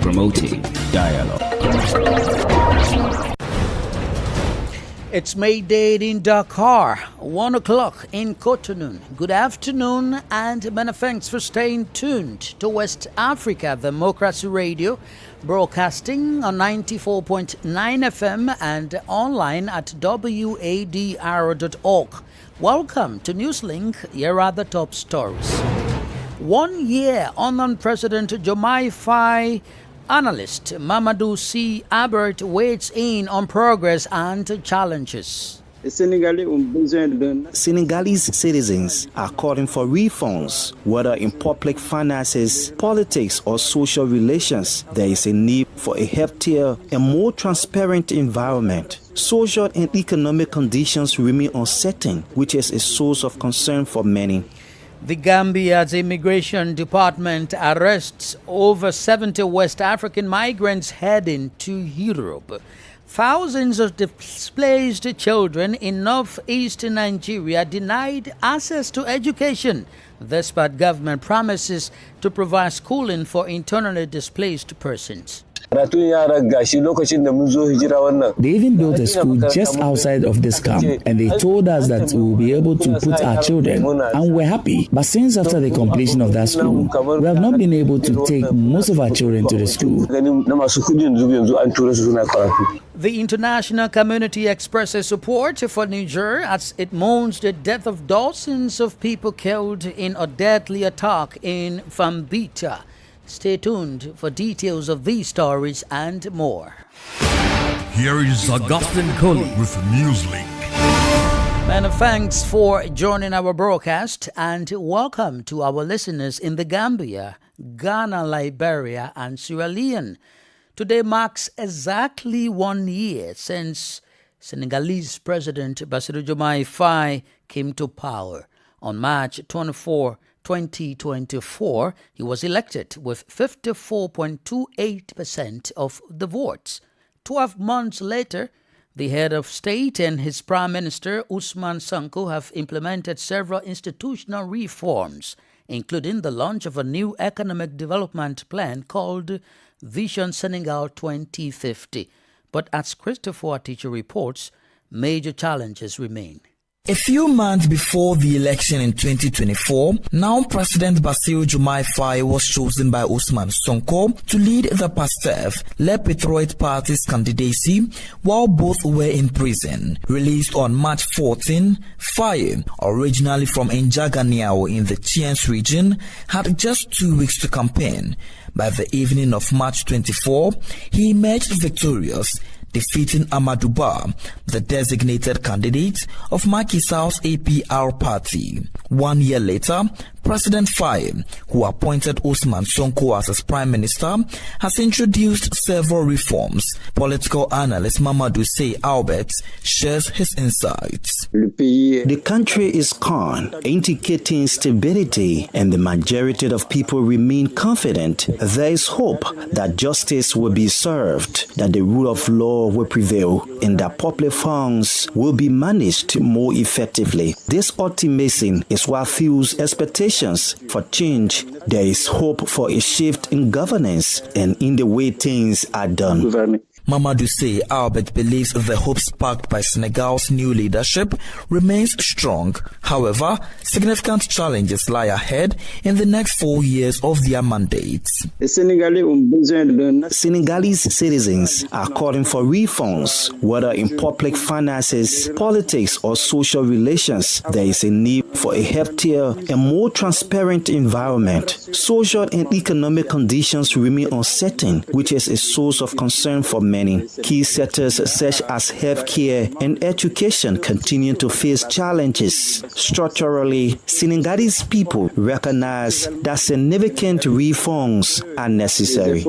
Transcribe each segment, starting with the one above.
Promoting dialogue. It's May Day in Dakar, 1 o'clock in Cotonou. Good afternoon and many thanks for staying tuned to West Africa Democracy Radio, broadcasting on 94.9 FM and online at wadr.org. Welcome to Newslink. Here are the top stories. 1 year on President Diomaye Faye, analyst Mamadou C. Albert weighs in on progress and challenges. Senegalese citizens are calling for reforms, whether in public finances, politics, or social relations. There is a need for a healthier and more transparent environment. Social and economic conditions remain uncertain, which is a source of concern for many. The Gambia's Immigration Department arrests over 70 West African migrants heading to Europe. Thousands of displaced children in northeastern Nigeria denied access to education, despite government promises to provide schooling for internally displaced persons. They even built a school just outside of this camp, and they told us that we will be able to put our children, and we're happy. But since after the completion of that school, we have not been able to take most of our children to the school. The international community expresses support for Niger as it mourns the death of dozens of people killed in a deadly attack in Fambita. Stay tuned for details of these stories and more. Here is Augustine Coley with Newslink. Many thanks for joining our broadcast and welcome to our listeners in the Gambia, Ghana, Liberia, and Sierra Leone. Today marks exactly 1 year since Senegalese President Bassirou Diomaye Faye came to power. On March 24, 2024, he was elected with 54.28% of the votes. 12 months later, the head of state and his prime minister, Ousmane Sonko, have implemented several institutional reforms, including the launch of a new economic development plan called Vision Senegal 2050. But as Christopher Teacher reports, major challenges remain. A few months before the election in 2024, now President Bassirou Diomaye Faye was chosen by Ousmane Sonko to lead the PASTEF, Le Patriote Party's candidacy while both were in prison. Released on March 14, Faye, originally from N'Djamena in the Thiès region, had just 2 weeks to campaign. By the evening of March 24, he emerged victorious, defeating Amadou Ba, the designated candidate of Macky Sall's APR party. 1 year later, President Faye, who appointed Ousmane Sonko as his prime minister, has introduced several reforms. Political analyst Mamadou C. Albert shares his insights. The country is calm, indicating stability, and the majority of people remain confident. There is hope that justice will be served, that the rule of law will prevail, and that public funds will be managed more effectively. This optimism is what fuels expectations for change. There is hope for a shift in governance and in the way things are done. Mamadou C. Albert believes the hope sparked by Senegal's new leadership remains strong. However, significant challenges lie ahead in the next 4 years of their mandates. Senegalese citizens are calling for reforms, whether in public finances, politics, or social relations. There is a need for a healthier and more transparent environment. Social and economic conditions remain uncertain, which is a source of concern for many. Key sectors such as healthcare and education continue to face challenges. Structurally, Senegalese people recognize that significant reforms are necessary.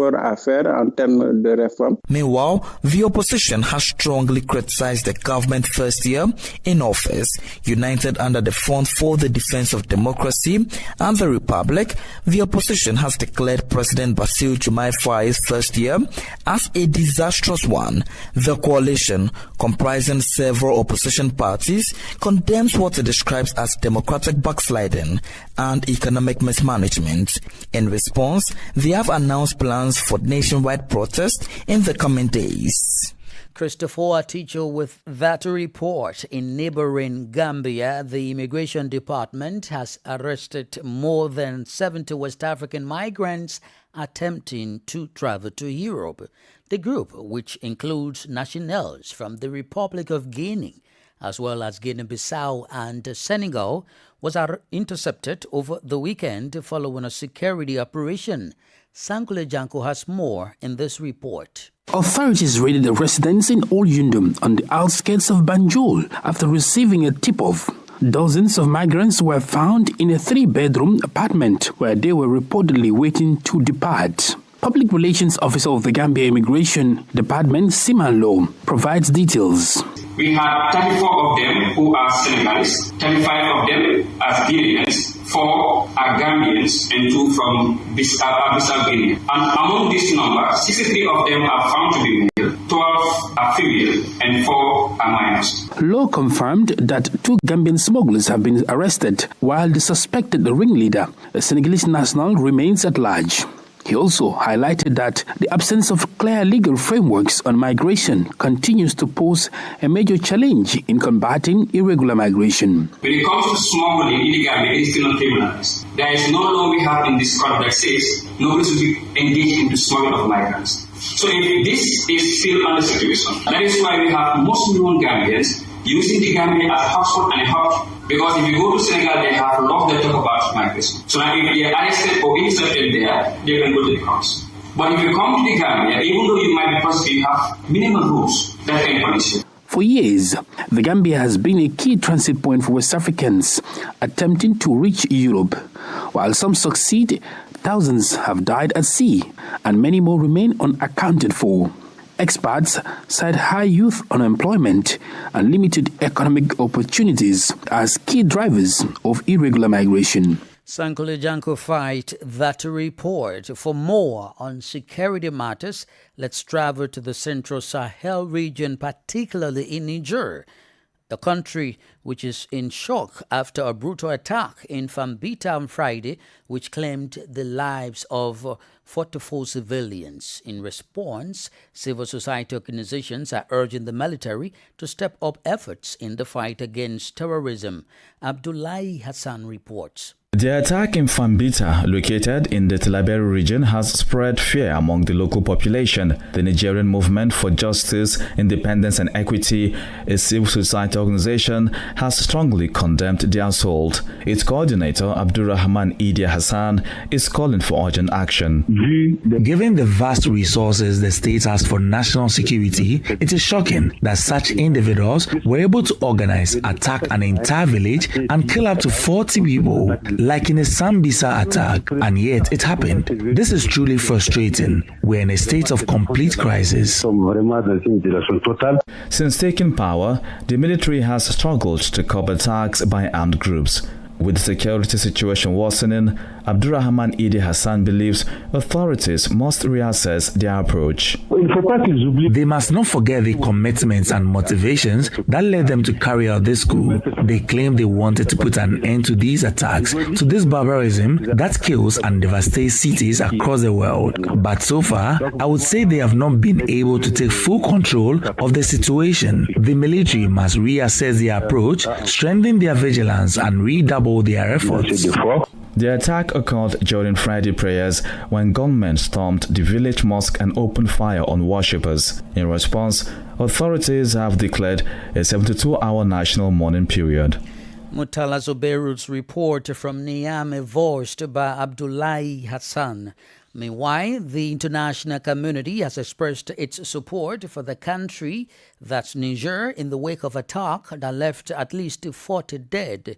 Meanwhile, the opposition has strongly criticized the government first year in office. United under the Front for the Defense of Democracy and the Republic, the opposition has declared President Bassirou Diomaye Faye's first year as a disaster disastrous one. The coalition, comprising several opposition parties, condemns what it describes as democratic backsliding and economic mismanagement. In response, they have announced plans for nationwide protest in the coming days. Christopher, a teacher with that report. In neighboring Gambia, the Immigration Department has arrested more than 70 West African migrants attempting to travel to Europe. The group, which includes nationals from the Republic of Guinea, as well as Guinea-Bissau and Senegal, was intercepted over the weekend following a security operation. Sankule Janko has more in this report. Authorities raided the residence in Olyundum on the outskirts of Banjul after receiving a tip-off. Dozens of migrants were found in a 3-bedroom apartment where they were reportedly waiting to depart. Public Relations Officer of the Gambia Immigration Department, Siman Lo, provides details. We have 34 of them who are Senegalese, 35 of them as Guineans, 4 are Gambians, and 2 from Bissau Guinea. And among this number, 63 of them are found to be male, 12 are female, and 4 are minors. Law confirmed that 2 Gambian smugglers have been arrested, while the suspected ringleader, a Senegalese national, remains at large. He also highlighted that the absence of clear legal frameworks on migration continues to pose a major challenge in combating irregular migration. When it comes to smuggling illegal medicinal criminals, there is no law we have in this country that says nobody should be engaged in the smuggling of migrants. So if this is still under situation, that is why we have most known Gambians using the Gambia as a hotspot and a hub. Because if you go to Senegal, they have a lot that talk about migration. So now if they are arrested or intercepted there, they can go to the courts. But if you come to the Gambia, even though you might be positive, you have minimal rules that can punish you. For years, the Gambia has been a key transit point for West Africans attempting to reach Europe. While some succeed, thousands have died at sea, and many more remain unaccounted for. Experts cite high youth unemployment and limited economic opportunities as key drivers of irregular migration. Sankule Janko fight that report. For more on security matters, let's travel to the Central Sahel region, particularly in Niger, the country which is in shock after a brutal attack in Fambita on Friday, which claimed the lives of 44 civilians. In response, civil society organizations are urging the military to step up efforts in the fight against terrorism. Abdullahi Hassan reports. The attack in Fambita, located in the Tilaberi region, has spread fear among the local population. The Nigerian Movement for Justice, Independence and Equity, a civil society organization, has strongly condemned the assault. Its coordinator, Abdurrahman Idi Hassan, is calling for urgent action. Given the vast resources the state has for national security, it is shocking that such individuals were able to organize, attack an entire village and kill up to 40 people. Like in a Sambisa attack, and yet it happened. This is truly frustrating. We're in a state of complete crisis. Since taking power, the military has struggled to curb attacks by armed groups. With the security situation worsening, Abdurrahman Idi Hassan believes authorities must reassess their approach. They must not forget the commitments and motivations that led them to carry out this coup. They claim they wanted to put an end to these attacks, to this barbarism that kills and devastates cities across the world. But so far, I would say they have not been able to take full control of the situation. The military must reassess their approach, strengthen their vigilance, and redouble their efforts. The attack occurred during Friday prayers when gunmen stormed the village mosque and opened fire on worshippers. In response, authorities have declared a 72-hour national mourning period. Mutala Zoberu's report from Niamey, voiced by Abdullahi Hassan. Meanwhile, the international community has expressed its support for the country, that's Niger, in the wake of attack that left at least 40 dead.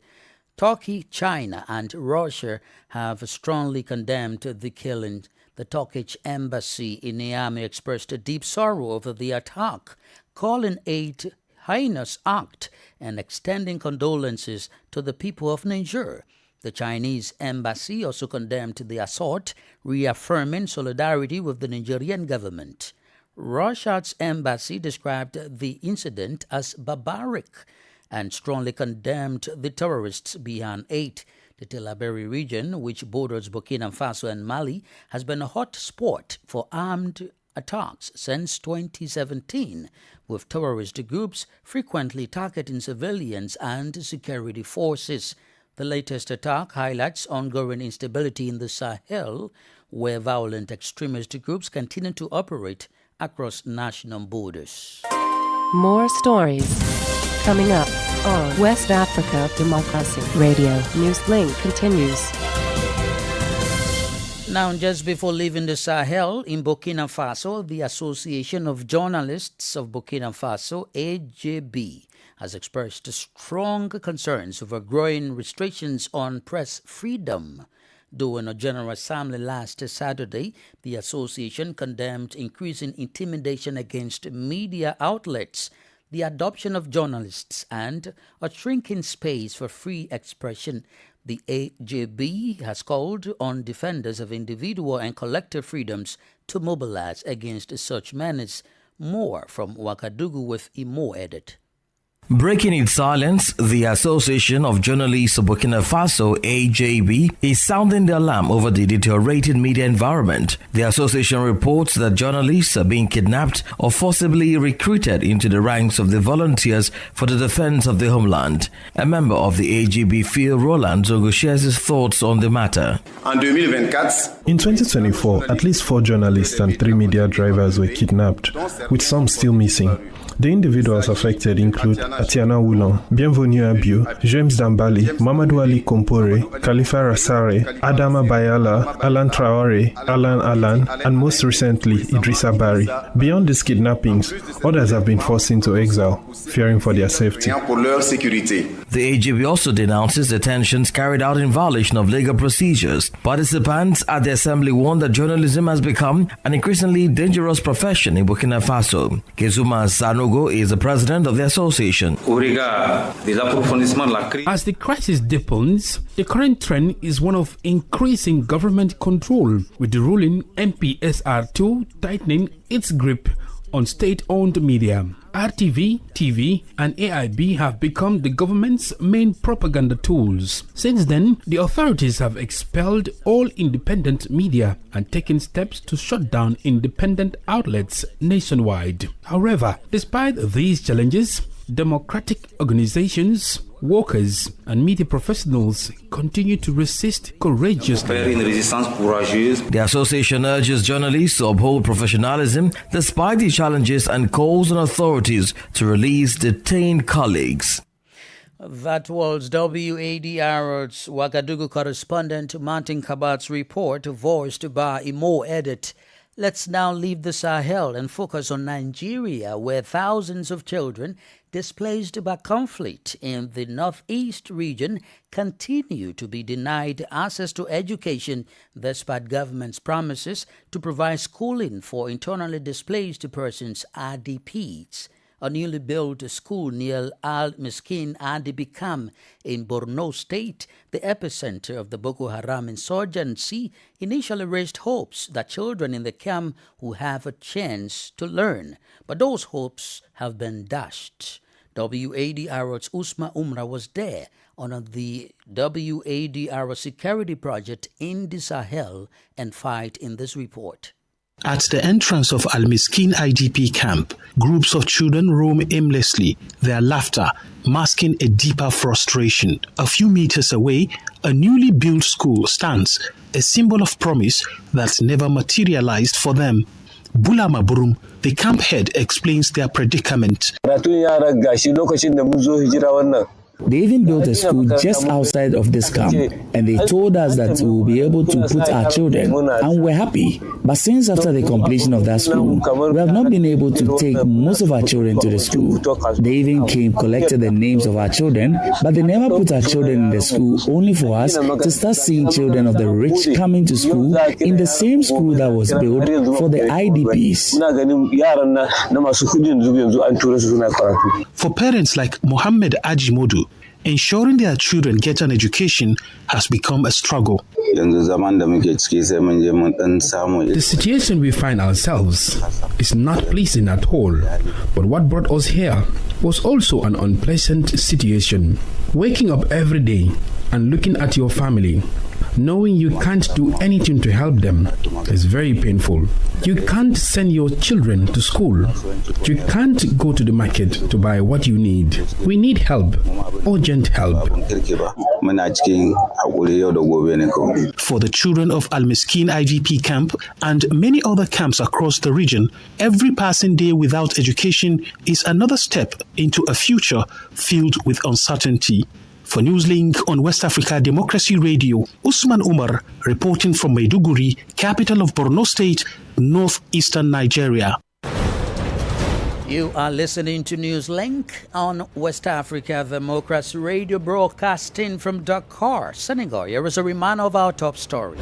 Turkey, China, and Russia have strongly condemned the killing. The Turkish embassy in Niamey expressed deep sorrow over the attack, calling it a heinous act and extending condolences to the people of Niger. The Chinese embassy also condemned the assault, reaffirming solidarity with the Nigerian government. Russia's embassy described the incident as barbaric and strongly condemned the terrorists behind it. The Tillabéri region, which borders Burkina Faso and Mali, has been a hot spot for armed attacks since 2017, with terrorist groups frequently targeting civilians and security forces. The latest attack highlights ongoing instability in the Sahel, where violent extremist groups continue to operate across national borders. More stories coming up on West Africa Democracy Radio. Newslink continues. Now, just before leaving the Sahel, in Burkina Faso, the Association of Journalists of Burkina Faso, AJB, has expressed strong concerns over growing restrictions on press freedom. During a General Assembly last Saturday, the association condemned increasing intimidation against media outlets, the adoption of journalists, and a shrinking space for free expression. The AJB has called on defenders of individual and collective freedoms to mobilize against such menace. More from Ouagadougou with Imo Edit. Breaking its silence, the Association of Journalists of Burkina Faso, AJB, is sounding the alarm over the deteriorated media environment. The association reports that journalists are being kidnapped or forcibly recruited into the ranks of the volunteers for the defense of the homeland. A member of the AJB, Phil Roland Zogo, shares his thoughts on the matter. In 2024, at least 4 journalists and 3 media drivers were kidnapped, with some still missing. The individuals affected include Atiana Woulon, Bienvenue Abiu, James Dambali, Mamadou Ali Kompore, Khalifa Rassare, Adama Bayala, Alan Traore, Alan, and most recently Idrissa Bari. Beyond these kidnappings, others have been forced into exile, fearing for their safety. The AJB also denounces detentions carried out in violation of legal procedures. Participants at the assembly warned that journalism has become an increasingly dangerous profession in Burkina Faso. Kezuma Sanogo is the president of the association. As the crisis deepens, the current trend is one of increasing government control, with the ruling MPSR2 tightening its grip on state-owned media. RTV, TV, and AIB have become the government's main propaganda tools. Since then, the authorities have expelled all independent media and taken steps to shut down independent outlets nationwide. However, despite these challenges, democratic organizations, workers, and media professionals continue to resist courageously. The association urges journalists to uphold professionalism despite the challenges and calls on authorities to release detained colleagues. That was WADR's Ouagadougou correspondent Martin Kabat's report, voiced by Imo Edit. Let's now leave the Sahel and focus on Nigeria, where thousands of children displaced by conflict in the northeast region continue to be denied access to education despite government's promises to provide schooling for internally displaced persons, IDPs. A newly built school near Al-Miskin Adibikam in Borno State, the epicenter of the Boko Haram insurgency, initially raised hopes that children in the camp will have a chance to learn. But those hopes have been dashed. WADR's Usma Umra was there on the WADR security project in the Sahel and fight in this report. At the entrance of Al-Miskin IDP camp, groups of children roam aimlessly, their laughter masking a deeper frustration. A few meters away, a newly built school stands, a symbol of promise that never materialized for them. Bulama Burum, the camp head, explains their predicament. They even built a school just outside of this camp, and they told us that we will be able to put our children, and we're happy. But since after the completion of that school, we have not been able to take most of our children to the school. They even collected the names of our children, but they never put our children in the school, only for us to start seeing children of the rich coming to school in the same school that was built for the IDPs. For parents like Mohammed Ajimodu, ensuring their children get an education has become a struggle. The situation we find ourselves is not pleasing at all, but what brought us here was also an unpleasant situation. Waking up every day and looking at your family, knowing you can't do anything to help them, is very painful. You can't send your children to school. You can't go to the market to buy what you need. We need help, urgent help. For the children of Al-Miskin IDP camp and many other camps across the region, every passing day without education is another step into a future filled with uncertainty. For Newslink on West Africa Democracy Radio, Usman Umar reporting from Maiduguri, capital of Borno State, northeastern Nigeria. You are listening to Newslink on West Africa Democracy Radio, broadcasting from Dakar, Senegal. Here is a reminder of our top stories.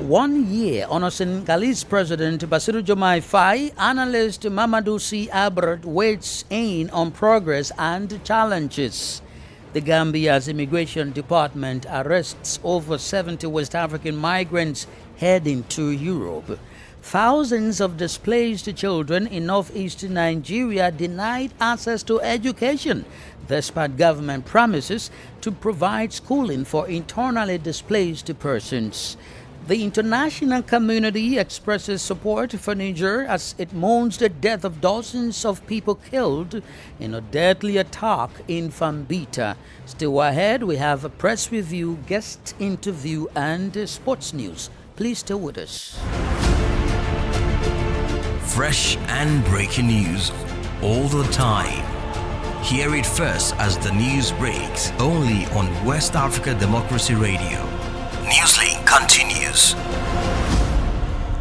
1 year on Senegalese President Bassirou Diomaye Faye, analyst Mamadou Sy Abred weighs in on progress and challenges. The Gambia's Immigration Department arrests over 70 West African migrants heading to Europe. Thousands of displaced children in northeastern Nigeria denied access to education, despite government promises to provide schooling for internally displaced persons. The international community expresses support for Niger as it mourns the death of dozens of people killed in a deadly attack in Fambita. Still ahead, we have a press review, guest interview, and sports news. Please stay with us. Fresh and breaking news all the time. Hear it first as the news breaks, only on West Africa Democracy Radio. Newslink continues.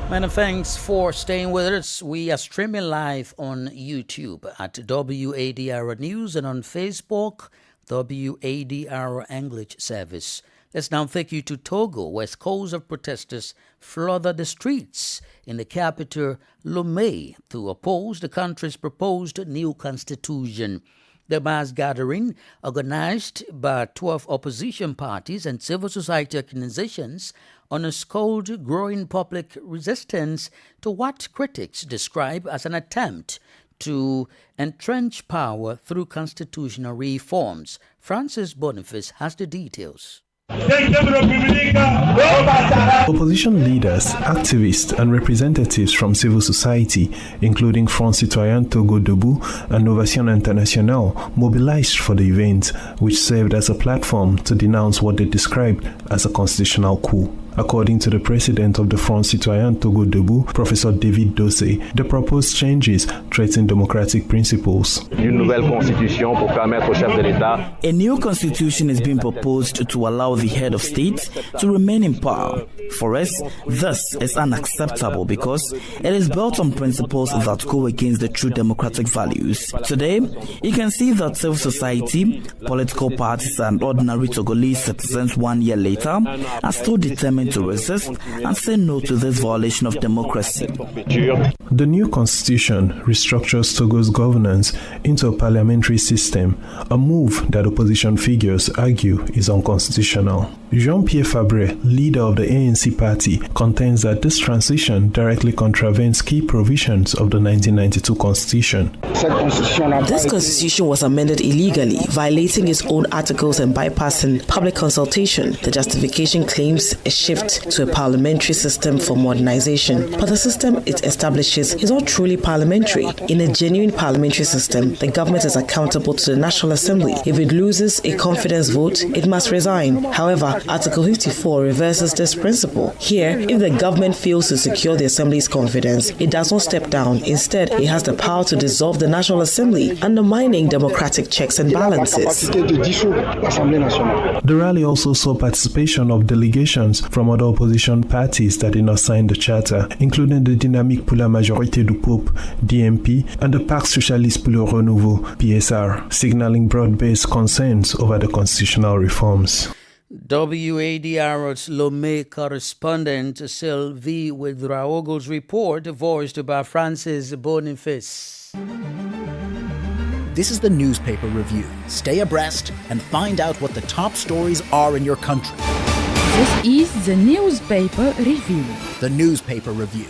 Many thanks for staying with us. We are streaming live on YouTube at WADR News and on Facebook, WADR English Service. Let's now take you to Togo, where scores of protesters flooded the streets in the capital, Lomé, to oppose the country's proposed new constitution. The mass gathering, organized by 12 opposition parties and civil society organizations, underscored growing public resistance to what critics describe as an attempt to entrench power through constitutional reforms. Francis Boniface has the details. Opposition leaders, activists, and representatives from civil society, including Front Citoyen Togo Debout and Novation Internationale, mobilized for the event, which served as a platform to denounce what they described as a constitutional coup. According to the president of the Front Citoyen Togo Debout, Professor David Dossé, the proposed changes threaten democratic principles. A new constitution is being proposed to allow the head of state to remain in power. For us, this is unacceptable because it is built on principles that go against the true democratic values. Today, you can see that civil society, political parties, and ordinary Togolese citizens 1 year later are still determined to resist and say no to this violation of democracy. The new constitution restructures Togo's governance into a parliamentary system, a move that opposition figures argue is unconstitutional. Jean-Pierre Fabre, leader of the ANC party, contends that this transition directly contravenes key provisions of the 1992 constitution. This constitution was amended illegally, violating its own articles and bypassing public consultation. The justification claims a shift to a parliamentary system for modernization, but the system it establishes is not truly parliamentary. In a genuine parliamentary system, the government is accountable to the National Assembly. If it loses a confidence vote, it must resign. However, Article 54 reverses this principle. Here, if the government fails to secure the Assembly's confidence, it does not step down. Instead, it has the power to dissolve the National Assembly, undermining democratic checks and balances. The rally also saw participation of delegations from other opposition parties that did not sign the charter, including the Dynamique pour la Majorité du Peuple, DMP, and the Parti Socialiste pour le Renouveau, PSR, signaling broad-based concerns over the constitutional reforms. WADR's Lomé correspondent Sylvie Ouedraogo's report, voiced by Francis Boniface. This is the Newspaper Review. Stay abreast and find out what the top stories are in your country. This is the Newspaper Review. The Newspaper Review.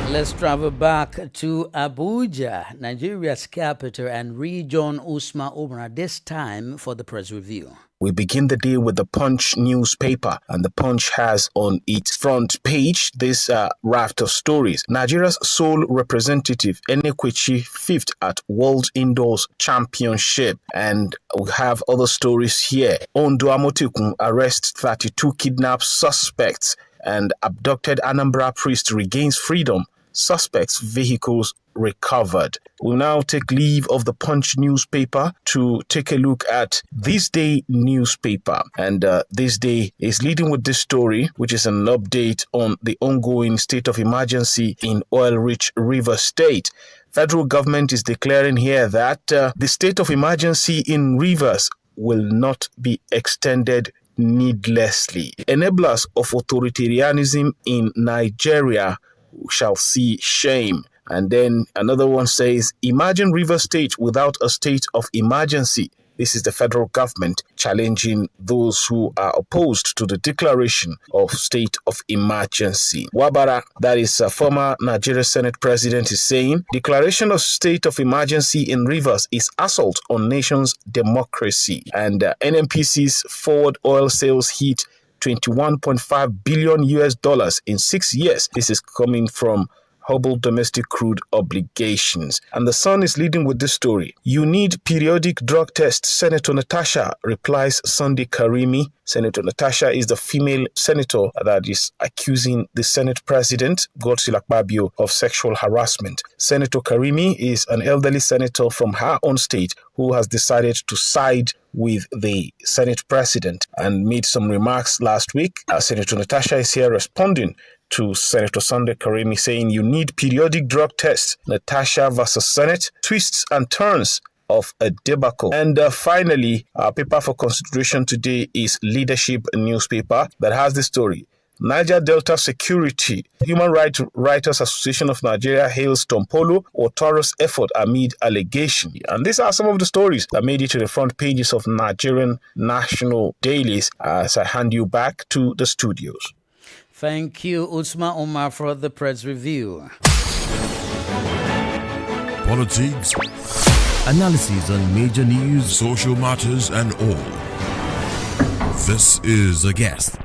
Let's travel back to Abuja, Nigeria's capital and region, Usman Umar, this time for the press review. We begin the day with the Punch newspaper, and the Punch has on its front page this raft of stories. Nigeria's sole representative, Enekwechi, 5th at World Indoors Championship. And we have other stories here. Ondo Amotekun arrests 32 kidnapped suspects, and abducted Anambra priest regains freedom. Suspects' vehicles recovered. We'll now take leave of the Punch newspaper to take a look at This Day newspaper. And This Day is leading with this story, which is an update on the ongoing state of emergency in oil-rich River State. Federal government is declaring here that the state of emergency in Rivers will not be extended needlessly. Enablers of authoritarianism in Nigeria shall see shame. And then another one says, imagine River State without a state of emergency. This is the federal government challenging those who are opposed to the declaration of state of emergency. Wabara, that is a former Nigeria Senate president, is saying, declaration of state of emergency in Rivers is assault on nation's democracy. And NNPC's forward oil sales hit $21.5 billion in 6 years. This is coming from Hubble domestic crude obligations. And the Sun is leading with this story. You need periodic drug tests, Senator Natasha replies Sunday Karimi. Senator Natasha is the female senator that is accusing the Senate President, Godswill Akpabio, of sexual harassment. Senator Karimi is an elderly senator from her own state who has decided to side with the Senate President and made some remarks last week. Senator Natasha is here responding to Senator Sunday Karimi, saying you need periodic drug tests. Natasha versus Senate, twists and turns of a debacle. And finally, our paper for consideration today is Leadership newspaper that has the story. Niger Delta Security, Human Rights Writers Association of Nigeria hails Tompolo author's effort amid allegation. And these are some of the stories that made it to the front pages of Nigerian national dailies as I hand you back to the studios. Thank you, Usman Umar, for the press review. Politics, analysis on major news, social matters, and all. This is A Guest.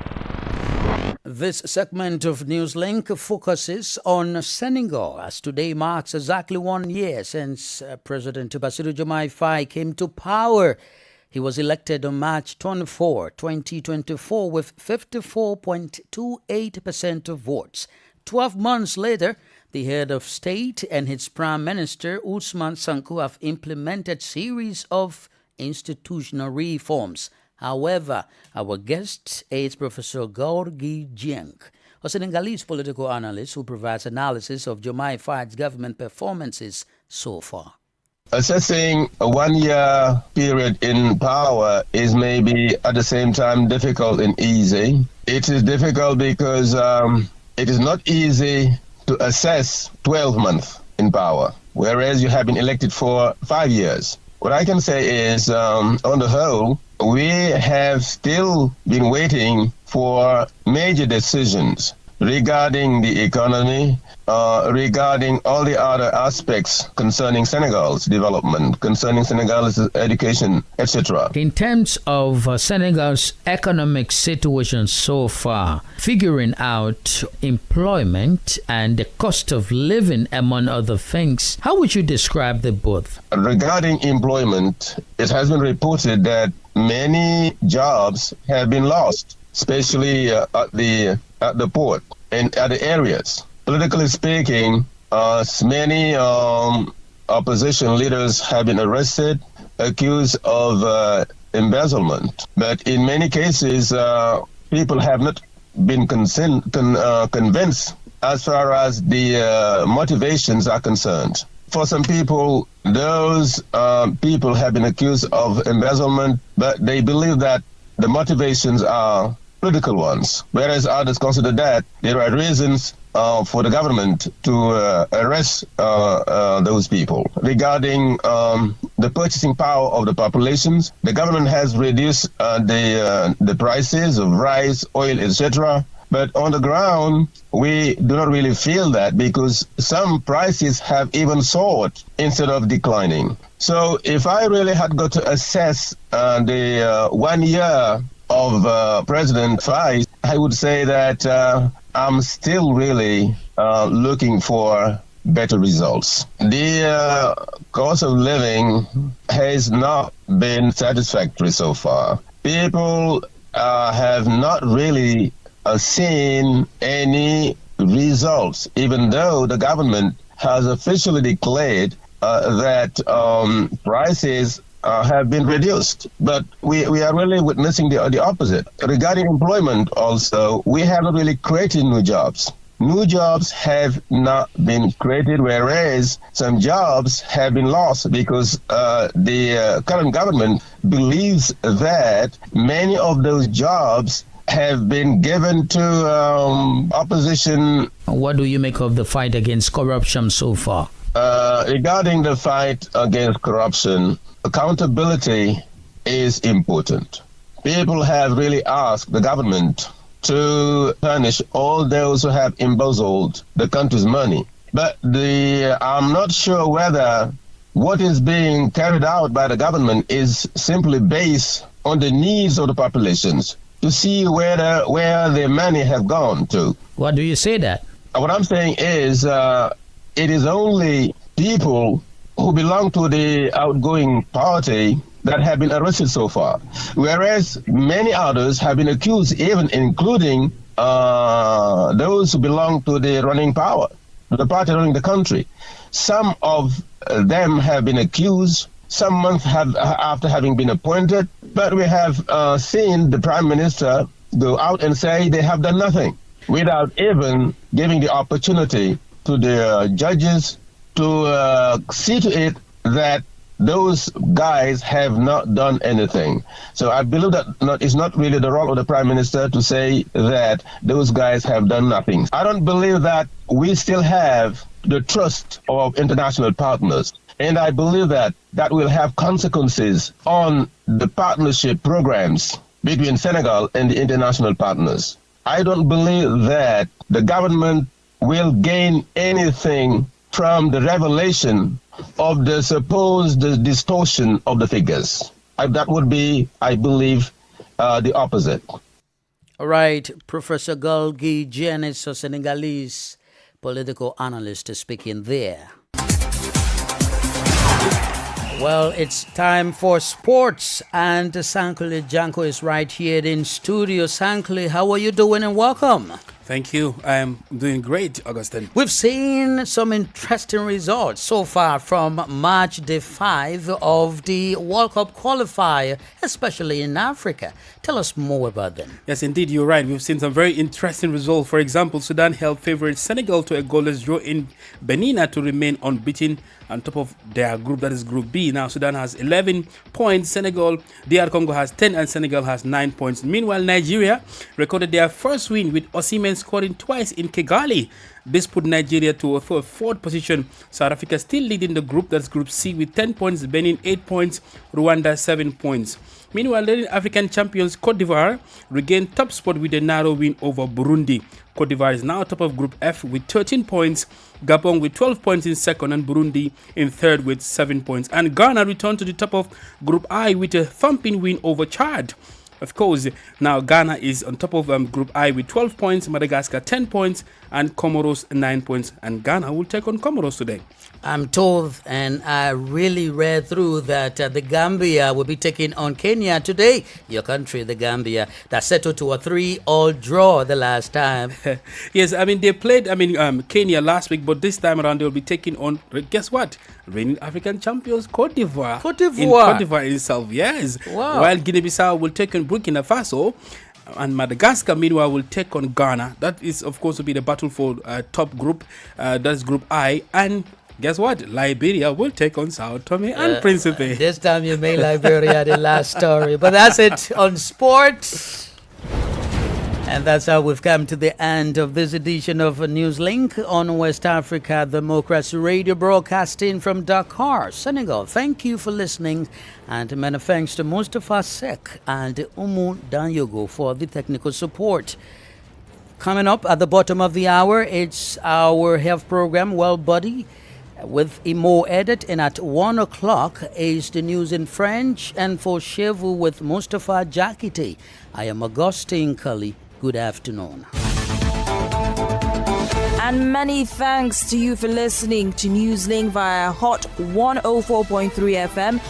This segment of Newslink focuses on Senegal, as today marks exactly 1 year since President Bassirou Diomaye Faye came to power. He was elected on March 24, 2024 with 54.28% of votes. 12 months later, the head of state and his prime minister, Ousmane Sonko, have implemented series of institutional reforms. However, our guest is Professor Gorgui Dieng, a Senegalese political analyst who provides analysis of Diomaye Faye's government performances so far. Assessing a 1 year period in power is maybe at the same time difficult and easy. It is difficult because it is not easy to assess 12 months in power, whereas you have been elected for 5 years. What I can say is, on the whole, we have still been waiting for major decisions regarding the economy, regarding all the other aspects concerning Senegal's development, concerning Senegal's education, etc. In terms of Senegal's economic situation so far, figuring out employment and the cost of living, among other things, how would you describe the both? Regarding employment, it has been reported that many jobs have been lost, especially at the port and at the areas. Politically speaking, many opposition leaders have been arrested, accused of embezzlement. But in many cases, people have not been convinced as far as the motivations are concerned. For some people, those people have been accused of embezzlement, but they believe that the motivations are political ones, whereas others consider that there are reasons for the government to arrest those people. Regarding the purchasing power of the populations, the government has reduced the prices of rice, oil, etc. But on the ground, we do not really feel that because some prices have even soared instead of declining. So if I really had got to assess the 1 year of President Faye, I would say that I'm still really looking for better results. The cost of living has not been satisfactory so far. People have not really seen any results, even though the government has officially declared that prices have been reduced. But we are really witnessing the opposite. Regarding employment also, we have not really created new jobs. New jobs have not been created, whereas some jobs have been lost because the current government believes that many of those jobs have been given to opposition. What do you make of the fight against corruption so far? Regarding the fight against corruption, accountability is important. People have really asked the government to punish all those who have embezzled the country's money. But I'm not sure whether what is being carried out by the government is simply based on the needs of the populations, to see where the money have gone to. What do you say that? What I'm saying is it is only people who belong to the outgoing party that have been arrested so far, whereas many others have been accused, even including those who belong to the running power, the party running the country. Some of them have been accused some months after having been appointed, but we have seen the Prime Minister go out and say they have done nothing, without even giving the opportunity to the judges to see to it that those guys have not done anything. So I believe that it's not really the role of the Prime Minister to say that those guys have done nothing. I don't believe that we still have the trust of international partners. And I believe that will have consequences on the partnership programs between Senegal and the international partners. I don't believe that the government will gain anything from the revelation of the supposed distortion of the figures. That would be, I believe, the opposite. All right, Professor Galgi Janis, a Senegalese political analyst, is speaking there. Well, it's time for sports, and Sankli Janko is right here in studio. Sankli, how are you doing, and welcome? Thank you. I am doing great, Augustine. We've seen some interesting results so far from March Day 5 of the World Cup qualifier, especially in Africa. Tell us more about them. Yes, indeed, you're right. We've seen some very interesting results. For example, Sudan held favorite Senegal to a goalless draw in Benin to remain unbeaten on top of their group, that is Group B. Now, Sudan has 11 points. Senegal, DR Congo has 10, and Senegal has 9 points. Meanwhile, Nigeria recorded their first win with Osimhen scoring twice in Kigali. This put Nigeria to a fourth position. South Africa still leading the group, that's Group C, with 10 points. Benin 8 points. Rwanda 7 points. Meanwhile, the African champions Cote d'Ivoire regained top spot with a narrow win over Burundi. Cote d'Ivoire is now top of Group F with 13 points. Gabon with 12 points in second, and Burundi in third with 7 points. And Ghana returned to the top of Group I with a thumping win over Chad. Of course, now Ghana is on top of Group I with 12 points, Madagascar 10 points, and Comoros 9 points. And Ghana will take on Comoros today. I'm told, and I really read through that the Gambia will be taking on Kenya today. Your country, the Gambia, that settled to a 3-all draw the last time. Yes, I mean, they played Kenya last week, but this time around they will be taking on, guess what? Reigning African champions, Cote d'Ivoire. Cote d'Ivoire. In Cote d'Ivoire itself, yes. Wow. While Guinea-Bissau will take on Burkina Faso, and Madagascar, meanwhile, will take on Ghana. That is, of course, will be the battle for top group. That's Group I. And guess what? Liberia will take on Sao Tome and Principe. This time you made Liberia the last story. But that's it on sports. And that's how we've come to the end of this edition of Newslink on West Africa Democracy Radio, broadcasting from Dakar, Senegal. Thank you for listening, and many thanks to Mustafa Sek and Umu Danyogo for the technical support. Coming up at the bottom of the hour, it's our health program, Well Body, with Imo Edit, and at 1 o'clock is the news in French, and for Chevu with Mustafa Jakite. I am Augustine Cully. Good afternoon. And many thanks to you for listening to Newslink via Hot 104.3 FM.